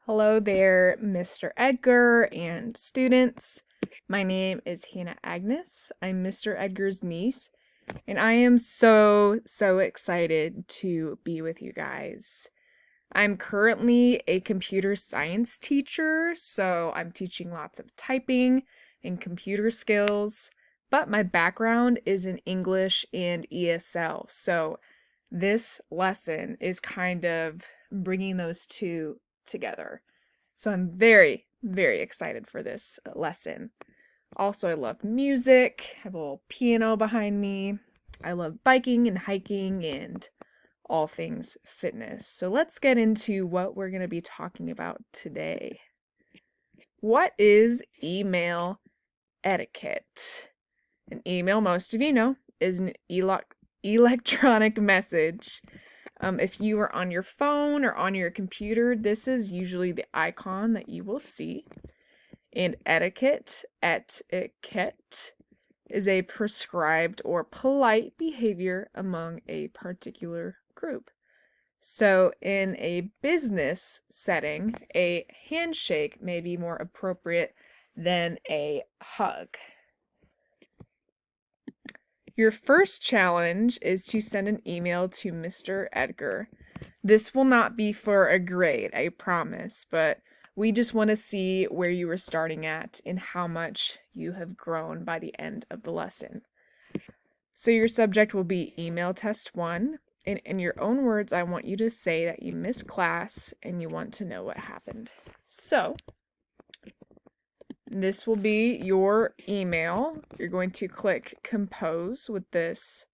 Hello there, Mr. Edgar and students. My name is Hannah Agnes. I'm Mr. Edgar's niece, and I am so excited to be with you guys. I'm currently a computer science teacher, so I'm teaching lots of typing and computer skills, but my background is in English and ESL, so this lesson is kind of bringing those two together. So I'm very excited for this lesson. Also, I love music. I have a little piano behind me. I love biking and hiking and all things fitness. So let's get into what we're going to be talking about today. What is email etiquette? An email, most of you know, is an electronic message. If you are on your phone or on your computer, this is usually the icon that you will see. And etiquette is a prescribed or polite behavior among a particular group. So in a business setting, a handshake may be more appropriate than a hug. Your first challenge is to send an email to Mr. Edgar. This will not be for a grade, I promise, but we just want to see where you were starting at and how much you have grown by the end of the lesson. So your subject will be email test 1, and in your own words, I want you to say that you missed class and you want to know what happened. So this will be your email. You're going to click compose with this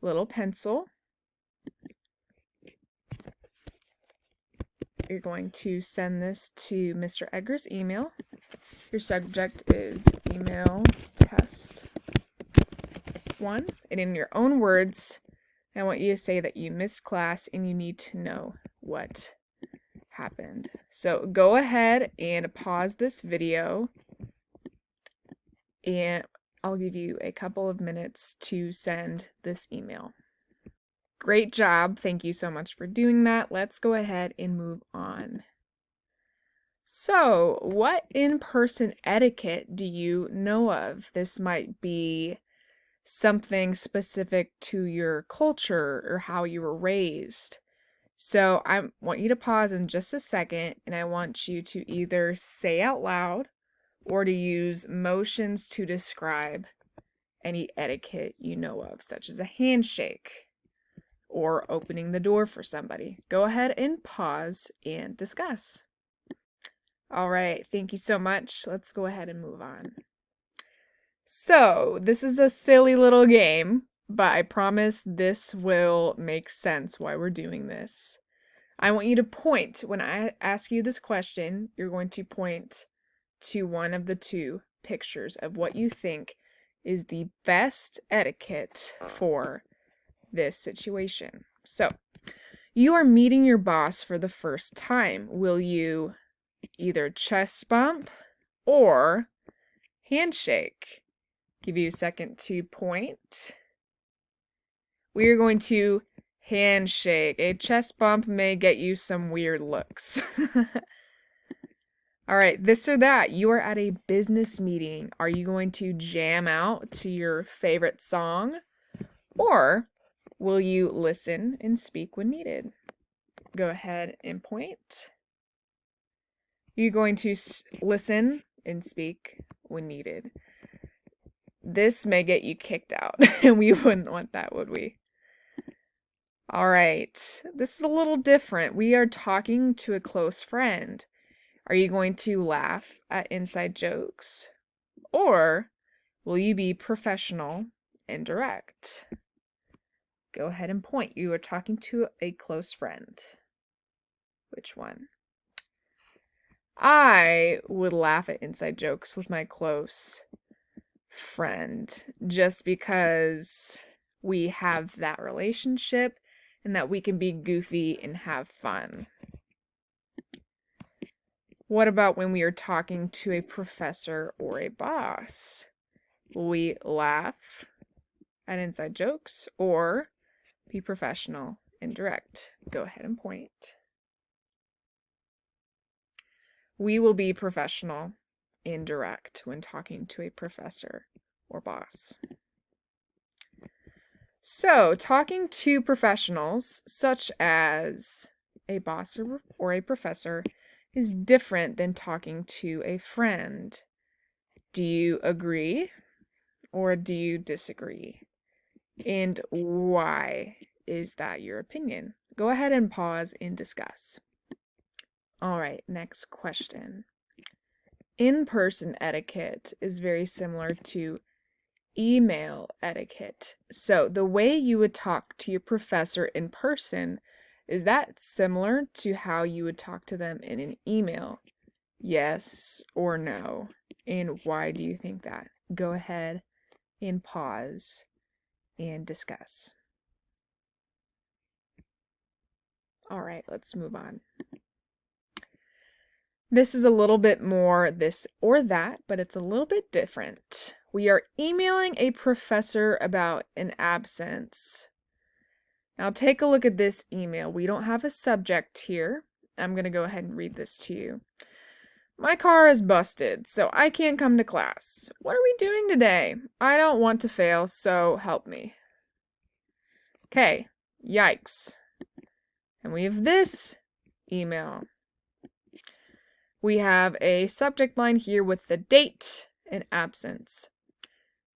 little pencil. You're going to send this to Mr. Edgar's email. Your subject is email test 1. And in your own words, I want you to say that you missed class and you need to know what happened. So go ahead and pause this video, and I'll give you a couple of minutes to send this email. Great job. Thank you so much for doing that. Let's go ahead and move on. So, what in-person etiquette do you know of? This might be something specific to your culture or how you were raised. So, I want you to pause in just a second, and I want you to either say out loud or to use motions to describe any etiquette you know of, such as a handshake or opening the door for somebody. Go ahead and pause and discuss. All right, thank you so much. Let's go ahead and move on. So, this is a silly little game, but I promise this will make sense why we're doing this. I want you to point. When I ask you this question, you're going to point to one of the two pictures of what you think is the best etiquette for this situation. So, you are meeting your boss for the first time. Will you either chest bump or handshake? Give you a second to point. We are going to handshake. A chest bump may get you some weird looks. All right, this or that. You are at a business meeting. Are you going to jam out to your favorite song? Or will you listen and speak when needed? Go ahead and point. You're going to listen and speak when needed. This may get you kicked out, and we wouldn't want that, would we? All right, this is a little different. We are talking to a close friend. Are you going to laugh at inside jokes? Or will you be professional and direct? Go ahead and point. You are talking to a close friend. Which one? I would laugh at inside jokes with my close friend just because we have that relationship and that we can be goofy and have fun. What about when we are talking to a professor or a boss? Will we laugh at inside jokes or be professional and direct? Go ahead and point. We will be professional and direct when talking to a professor or boss. So, talking to professionals, such as a boss or a professor, is different than talking to a friend. Do you agree or do you disagree? And why is that your opinion? Go ahead and pause and discuss. All right, next question. In-person etiquette is very similar to email etiquette. So the way you would talk to your professor in person, is that similar to how you would talk to them in an email? Yes or no? And why do you think that? Go ahead and pause and discuss. All right, let's move on. This is a little bit more this or that, but it's a little bit different. We are emailing a professor about an absence. Now take a look at this email. We don't have a subject here. I'm going to go ahead and read this to you. My car is busted, so I can't come to class. What are we doing today? I don't want to fail, so help me. Okay, yikes. And we have this email. We have a subject line here with the date and absence.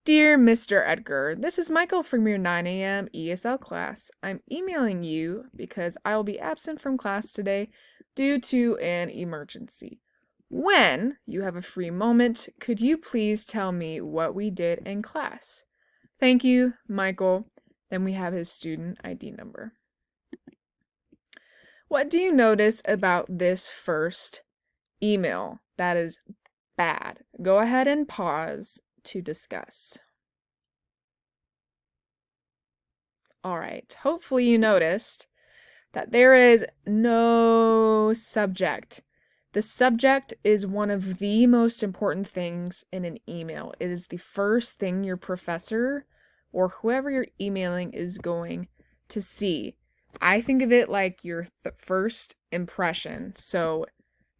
Dear Mr. Edgar, this is Michael from your 9 a.m. ESL class. I'm emailing you because I will be absent from class today due to an emergency. When you have a free moment, could you please tell me what we did in class? Thank you, Michael. Then we have his student ID number. What do you notice about this first email that is bad? Go ahead and pause to discuss. All right, hopefully you noticed that there is no subject. The subject is one of the most important things in an email. It is the first thing your professor or whoever you're emailing is going to see. I think of it like your first impression, so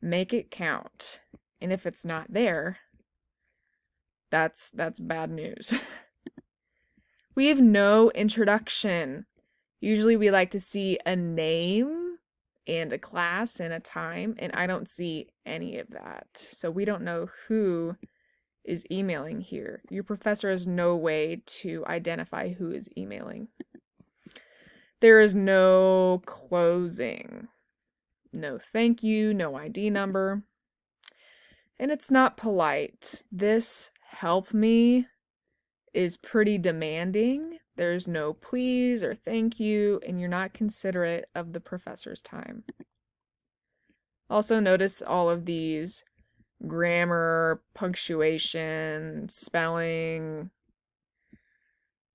make it count. And if it's not there, that's bad news. We have no introduction. Usually we like to see a name and a class and a time, and I don't see any of that. So we don't know who is emailing here. Your professor has no way to identify who is emailing. There is no closing. No thank you, no ID number. And it's not polite. This help me is pretty demanding. There's no please or thank you, and you're not considerate of the professor's time. Also notice all of these grammar, punctuation, spelling,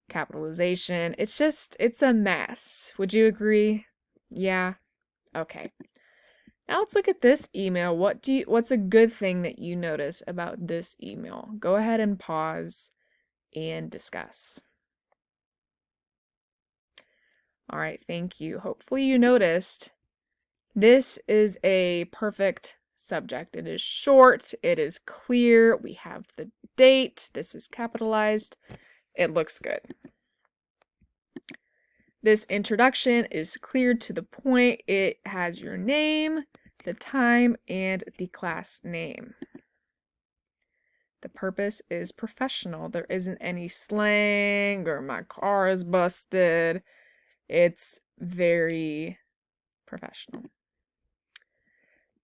capitalization. It's a mess. Would you agree? Yeah? Okay. Now let's look at this email. What's a good thing that you notice about this email? Go ahead and pause and discuss. All right, thank you. Hopefully you noticed this is a perfect subject. It is short, it is clear, we have the date, this is capitalized. It looks good. This introduction is clear to the point. It has your name, the time, and the class name. The purpose is professional. There isn't any slang or my car is busted. It's very professional.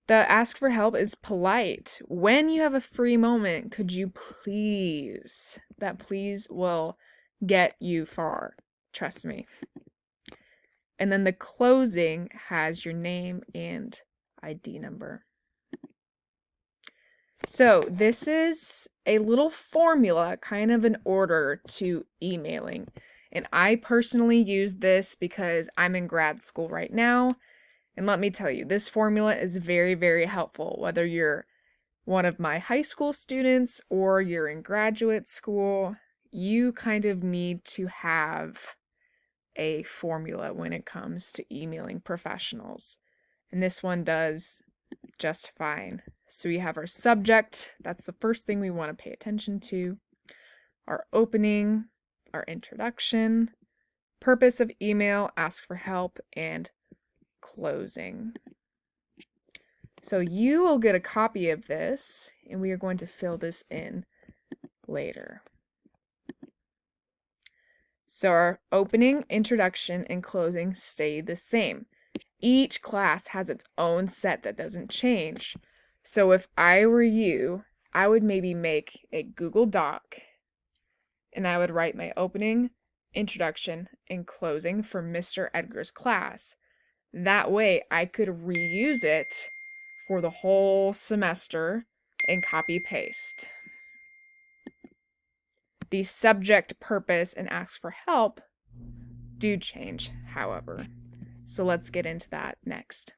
The ask for help is polite. When you have a free moment, could you please? That please will get you far. Trust me. And then the closing has your name and ID number. So this is a little formula, kind of an order to emailing. And I personally use this because I'm in grad school right now. And let me tell you, this formula is very, very helpful, whether you're one of my high school students or you're in graduate school. You kind of need to have a formula when it comes to emailing professionals. And this one does just fine. So we have our subject. That's the first thing we want to pay attention to. Our opening, our introduction, purpose of email, ask for help, and closing. So you will get a copy of this, and we are going to fill this in later. So our opening, introduction, and closing stay the same. Each class has its own set that doesn't change. So if I were you, I would maybe make a Google Doc, and I would write my opening, introduction, and closing for Mr. Edgar's class. That way I could reuse it for the whole semester and copy paste. The subject, purpose, and ask for help do change, however. So let's get into that next.